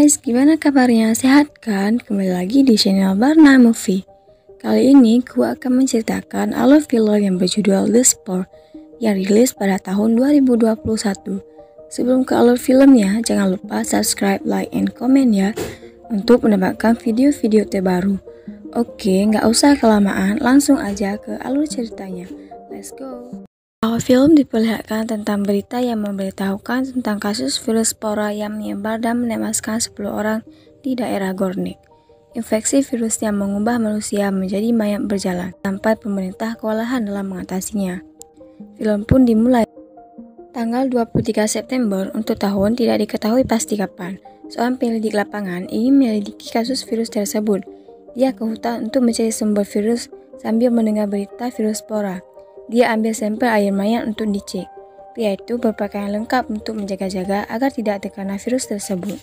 guys, gimana kabarnya? Sehat kan? Kembali lagi di channel Barna Movie. Kali ini gue akan menceritakan alur film yang berjudul The Spore yang rilis pada tahun 2021. Sebelum ke alur filmnya, jangan lupa subscribe, like, and comment ya untuk mendapatkan video-video terbaru. Oke, nggak usah kelamaan, langsung aja ke alur ceritanya. Let's go! Awal film diperlihatkan tentang berita yang memberitahukan tentang kasus virus spora yang menyebar dan menewaskan 10 orang di daerah Gornik. Infeksi virus yang mengubah manusia menjadi mayat berjalan, sampai pemerintah kewalahan dalam mengatasinya. Film pun dimulai tanggal 23 September untuk tahun tidak diketahui pasti kapan. Seorang penyelidik lapangan ingin menyelidiki kasus virus tersebut. Dia ke hutan untuk mencari sumber virus sambil mendengar berita virus spora. Dia ambil sampel air mayat untuk dicek. Pria itu berpakaian lengkap untuk menjaga-jaga agar tidak terkena virus tersebut.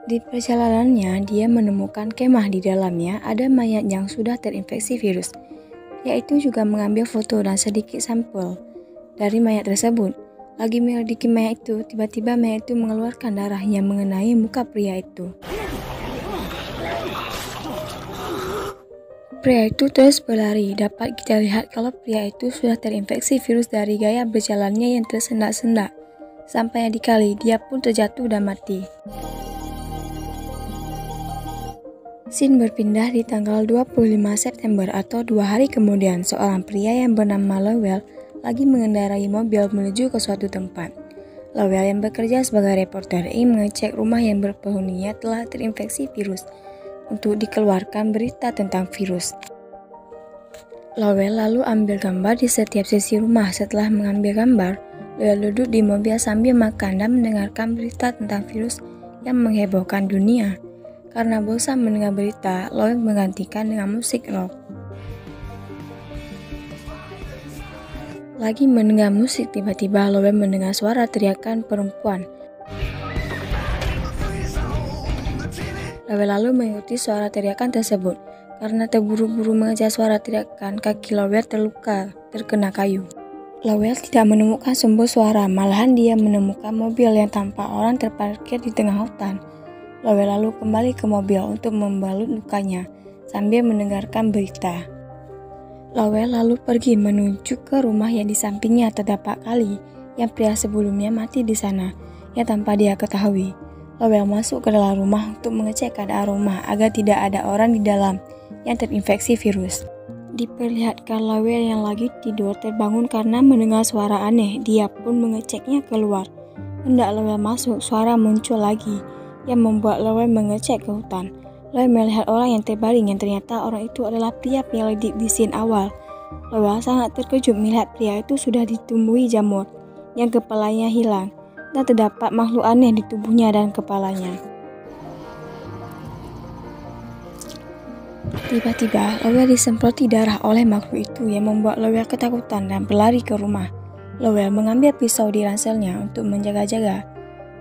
Di perjalanannya, dia menemukan kemah di dalamnya ada mayat yang sudah terinfeksi virus. Pria itu juga mengambil foto dan sedikit sampel dari mayat tersebut. Lagi menyelidiki mayat itu, tiba-tiba mayat itu mengeluarkan darah yang mengenai muka pria itu. Pria itu terus berlari. Dapat kita lihat kalau pria itu sudah terinfeksi virus dari gaya berjalannya yang tersendak-sendak. Sampai di kali, dia pun terjatuh dan mati. Scene berpindah di tanggal 25 September atau 2 hari kemudian. Seorang pria yang bernama Lowell lagi mengendarai mobil menuju ke suatu tempat. Lowell yang bekerja sebagai reporter ingin mengecek rumah yang berpenghuninya telah terinfeksi virus untuk dikeluarkan berita tentang virus. Lowell lalu ambil gambar di setiap sisi rumah. Setelah mengambil gambar, Lowell duduk di mobil sambil makan dan mendengarkan berita tentang virus yang menghebohkan dunia. Karena bosan mendengar berita, Lowell menggantikan dengan musik rock. Lagi mendengar musik, tiba-tiba Lowell mendengar suara teriakan perempuan. Lowell lalu mengikuti suara teriakan tersebut. Karena terburu-buru mengejar suara teriakan, kaki Lowell terluka terkena kayu. Lowell tidak menemukan sumber suara, malahan dia menemukan mobil yang tanpa orang terparkir di tengah hutan. Lowell lalu kembali ke mobil untuk membalut lukanya sambil mendengarkan berita. Lowell lalu pergi menuju ke rumah yang di sampingnya terdapat kali yang pria sebelumnya mati di sana yang tanpa dia ketahui. Lowell masuk ke dalam rumah untuk mengecek keadaan rumah agar tidak ada orang di dalam yang terinfeksi virus. Diperlihatkan Lowell yang lagi tidur terbangun karena mendengar suara aneh. Dia pun mengeceknya keluar. Hendak Lowell masuk, suara muncul lagi yang membuat Lowell mengecek ke hutan. Lowell melihat orang yang terbaring yang ternyata orang itu adalah pria penyelidik di scene awal. Lowell sangat terkejut melihat pria itu sudah ditumbuhi jamur yang kepalanya hilang dan terdapat makhluk aneh di tubuhnya dan kepalanya. Tiba-tiba, Lowell disemproti darah oleh makhluk itu yang membuat Lowell ketakutan dan berlari ke rumah. Lowell mengambil pisau di ranselnya untuk menjaga-jaga.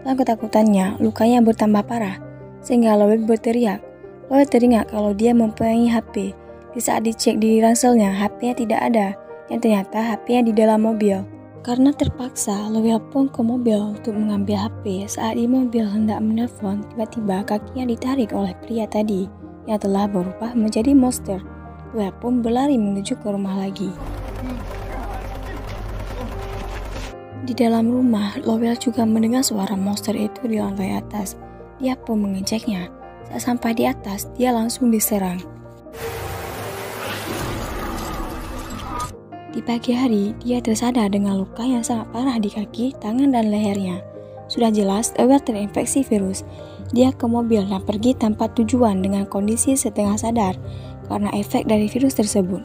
Dalam ketakutannya, lukanya bertambah parah, sehingga Lowell berteriak. Lowell teringat kalau dia mempunyai HP. Di saat dicek di ranselnya, HP-nya tidak ada, yang ternyata HP-nya di dalam mobil. Karena terpaksa, Lowell pun ke mobil untuk mengambil HP. Saat di mobil hendak menelpon, tiba-tiba kakinya ditarik oleh pria tadi yang telah berubah menjadi monster. Lowell pun berlari menuju ke rumah lagi. Di dalam rumah, Lowell juga mendengar suara monster itu di lantai atas. Dia pun mengeceknya. Saat sampai di atas, dia langsung diserang. Di pagi hari, dia tersadar dengan luka yang sangat parah di kaki, tangan, dan lehernya. Sudah jelas, Lowell terinfeksi virus. Dia ke mobil dan pergi tanpa tujuan dengan kondisi setengah sadar karena efek dari virus tersebut.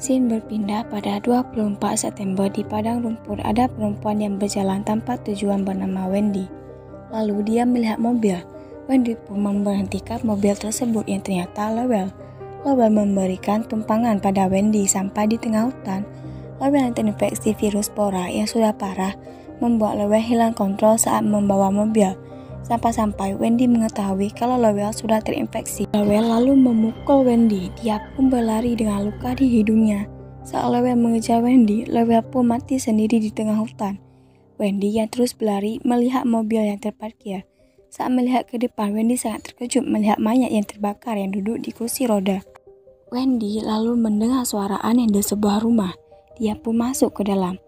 Scene berpindah pada 24 September di padang rumput. Ada perempuan yang berjalan tanpa tujuan bernama Wendy. Lalu dia melihat mobil. Wendy pun memberhentikan mobil tersebut yang ternyata Lowell. Lowell memberikan tumpangan pada Wendy sampai di tengah hutan. Lowell yang terinfeksi virus spora yang sudah parah membuat Lowell hilang kontrol saat membawa mobil. Sampai-sampai Wendy mengetahui kalau Lowell sudah terinfeksi. Lowell lalu memukul Wendy. Dia pun berlari dengan luka di hidungnya. Saat Lowell mengejar Wendy, Lowell pun mati sendiri di tengah hutan. Wendy yang terus berlari melihat mobil yang terparkir. Saat melihat ke depan, Wendy sangat terkejut melihat mayat yang terbakar yang duduk di kursi roda. Wendy lalu mendengar suara aneh di sebuah rumah. Dia pun masuk ke dalam.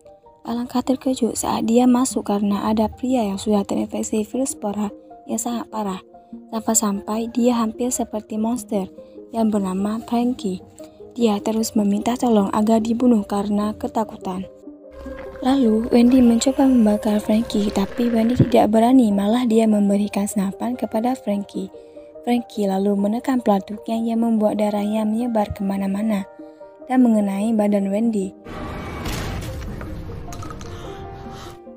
Alangkah terkejut saat dia masuk karena ada pria yang sudah terinfeksi virus spora yang sangat parah. Sampai-sampai dia hampir seperti monster yang bernama Frankie. Dia terus meminta tolong agar dibunuh karena ketakutan. Lalu Wendy mencoba membakar Frankie, tapi Wendy tidak berani, malah dia memberikan senapan kepada Frankie. Frankie lalu menekan pelatuknya yang membuat darahnya menyebar kemana-mana dan mengenai badan Wendy.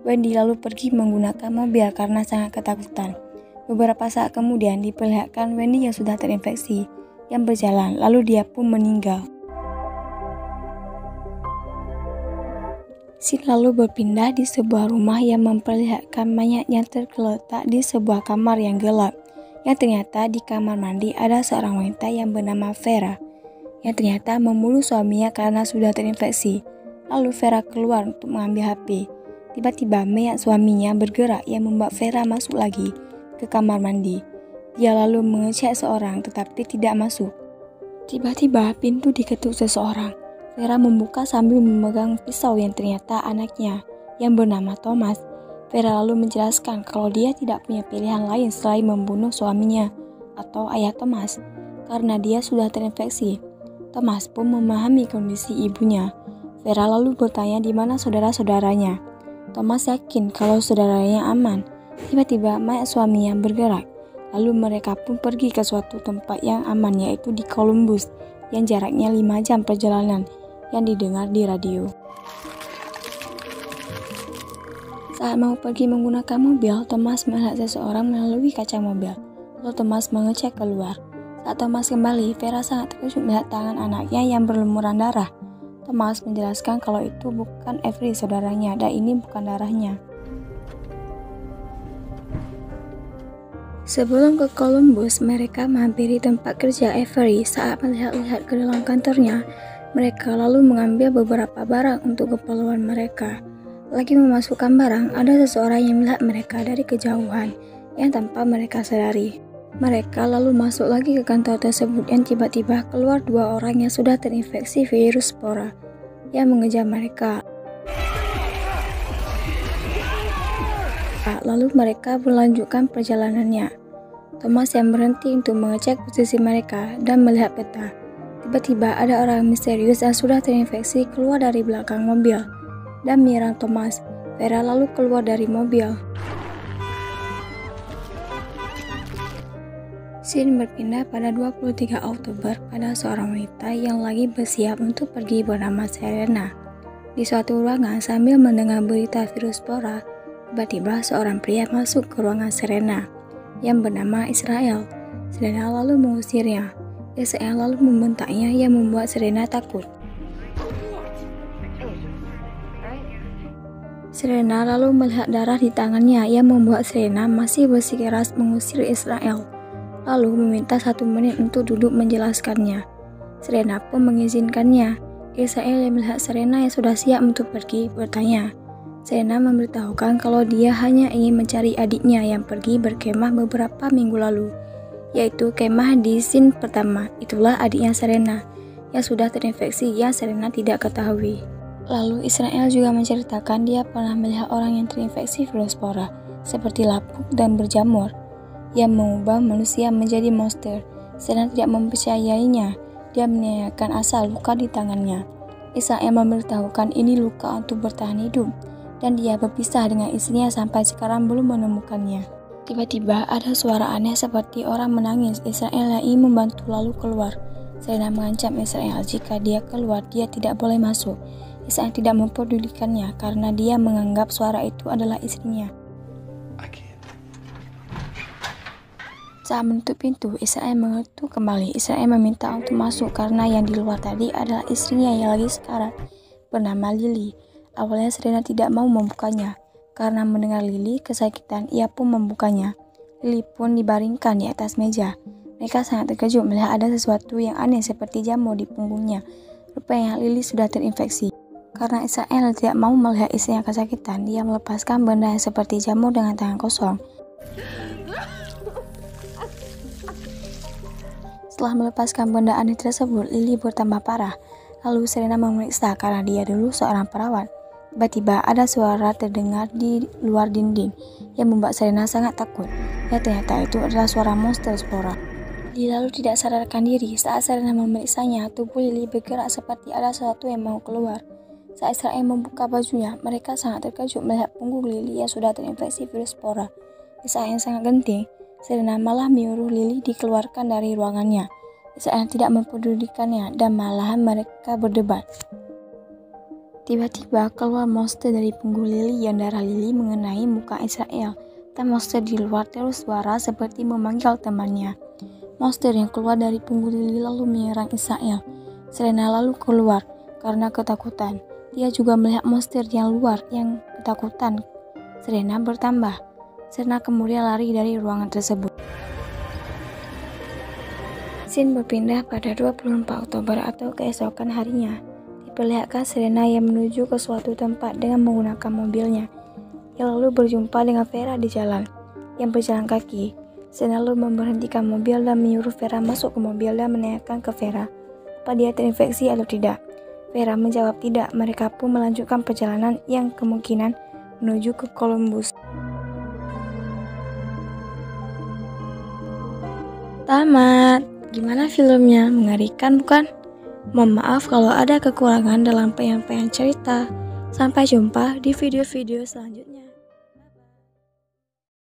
Wendy lalu pergi menggunakan mobil karena sangat ketakutan. Beberapa saat kemudian diperlihatkan Wendy yang sudah terinfeksi yang berjalan, lalu dia pun meninggal. Scene lalu berpindah di sebuah rumah yang memperlihatkan mayat yang tergeletak di sebuah kamar yang gelap. Yang ternyata di kamar mandi ada seorang wanita yang bernama Vera, yang ternyata membunuh suaminya karena sudah terinfeksi. Lalu Vera keluar untuk mengambil HP. Tiba-tiba mayat suaminya bergerak yang membuat Vera masuk lagi ke kamar mandi. Dia lalu mengecek seorang tetapi tidak masuk. Tiba-tiba pintu diketuk seseorang. Vera membuka sambil memegang pisau yang ternyata anaknya yang bernama Thomas. Vera lalu menjelaskan kalau dia tidak punya pilihan lain selain membunuh suaminya atau ayah Thomas karena dia sudah terinfeksi. Thomas pun memahami kondisi ibunya. Vera lalu bertanya di mana saudara-saudaranya. Thomas yakin kalau saudaranya aman. Tiba-tiba mayat suaminya bergerak. Lalu mereka pun pergi ke suatu tempat yang aman, yaitu di Columbus yang jaraknya 5 jam perjalanan yang didengar di radio. Saat mau pergi menggunakan mobil, Thomas melihat seseorang melalui kaca mobil. Lalu Thomas mengecek keluar. Saat Thomas kembali, Vera sangat terkejut melihat tangan anaknya yang berlumuran darah. Thomas menjelaskan kalau itu bukan Avery saudaranya dan ini bukan darahnya. Sebelum ke Columbus, mereka menghampiri tempat kerja Avery. Saat melihat-lihat ke dalam kantornya, mereka lalu mengambil beberapa barang untuk keperluan mereka. Lagi memasukkan barang, ada seseorang yang melihat mereka dari kejauhan yang tanpa mereka sadari. Mereka lalu masuk lagi ke kantor tersebut yang tiba-tiba keluar 2 orang yang sudah terinfeksi virus spora yang mengejar mereka. Lalu mereka melanjutkan perjalanannya. Thomas yang berhenti untuk mengecek posisi mereka dan melihat peta. Tiba-tiba ada orang misterius yang sudah terinfeksi keluar dari belakang mobil dan menyerang Thomas. Vera lalu keluar dari mobil. Scene berpindah pada 23 Oktober pada seorang wanita yang lagi bersiap untuk pergi bernama Serena. Di suatu ruangan sambil mendengar berita virus spora, tiba-tiba seorang pria masuk ke ruangan Serena yang bernama Israel. Serena lalu mengusirnya. Israel lalu membentaknya yang membuat Serena takut. Serena lalu melihat darah di tangannya yang membuat Serena masih bersikeras mengusir Israel. Lalu meminta 1 menit untuk duduk menjelaskannya. Serena pun mengizinkannya. Israel yang melihat Serena yang sudah siap untuk pergi bertanya. Serena memberitahukan kalau dia hanya ingin mencari adiknya yang pergi berkemah beberapa minggu lalu, yaitu kemah di scene pertama. Itulah adiknya Serena yang sudah terinfeksi yang Serena tidak ketahui. Lalu Israel juga menceritakan dia pernah melihat orang yang terinfeksi virus spora seperti lapuk dan berjamur yang mengubah manusia menjadi monster. Serena tidak mempercayainya. Dia menanyakan asal luka di tangannya. Israel memberitahukan ini luka untuk bertahan hidup dan dia berpisah dengan istrinya sampai sekarang belum menemukannya. Tiba-tiba ada suara aneh seperti orang menangis. Israel yang ingin membantu lalu keluar. Serena mengancam Israel jika dia keluar dia tidak boleh masuk. Israel tidak mempedulikannya karena dia menganggap suara itu adalah istrinya. Saat menutup pintu, Israel mengetuk kembali. Israel meminta untuk masuk karena yang di luar tadi adalah istrinya yang lagi sekarat bernama Lily. Awalnya Serena tidak mau membukanya. Karena mendengar Lily kesakitan, ia pun membukanya. Lily pun dibaringkan di atas meja. Mereka sangat terkejut melihat ada sesuatu yang aneh seperti jamur di punggungnya. Rupanya Lily sudah terinfeksi. Karena Israel tidak mau melihat istrinya kesakitan, dia melepaskan benda yang seperti jamur dengan tangan kosong. Setelah melepaskan benda aneh tersebut, Lily bertambah parah. Lalu Serena memeriksa karena dia dulu seorang perawat. Tiba-tiba ada suara terdengar di luar dinding yang membuat Serena sangat takut. Ya, ternyata itu adalah suara monster spora. Lily lalu tidak sadarkan diri. Saat Serena memeriksanya, tubuh Lily bergerak seperti ada sesuatu yang mau keluar. Saat Israel membuka bajunya, mereka sangat terkejut melihat punggung Lily yang sudah terinfeksi virus spora. Di saat yang sangat genting, Serena malah menyuruh Lily dikeluarkan dari ruangannya. Israel tidak mempedulikannya dan malahan mereka berdebat. Tiba-tiba keluar monster dari punggung Lily yang darah Lily mengenai muka Israel. Dan monster di luar terus suara seperti memanggil temannya. Monster yang keluar dari punggung Lily lalu menyerang Israel. Serena lalu keluar karena ketakutan. Dia juga melihat monster yang luar yang ketakutan. Serena bertambah. Serena kemudian lari dari ruangan tersebut. Scene berpindah pada 24 Oktober atau keesokan harinya. Diperlihatkan Serena yang menuju ke suatu tempat dengan menggunakan mobilnya. Ia lalu berjumpa dengan Vera di jalan, yang berjalan kaki. Serena lalu memberhentikan mobil dan menyuruh Vera masuk ke mobil dan menanyakan ke Vera apa dia terinfeksi atau tidak. Vera menjawab tidak. Mereka pun melanjutkan perjalanan yang kemungkinan menuju ke Columbus. Tamat. Gimana filmnya? Mengerikan bukan? Mohon maaf kalau ada kekurangan dalam penyampaian cerita. Sampai jumpa di video-video selanjutnya.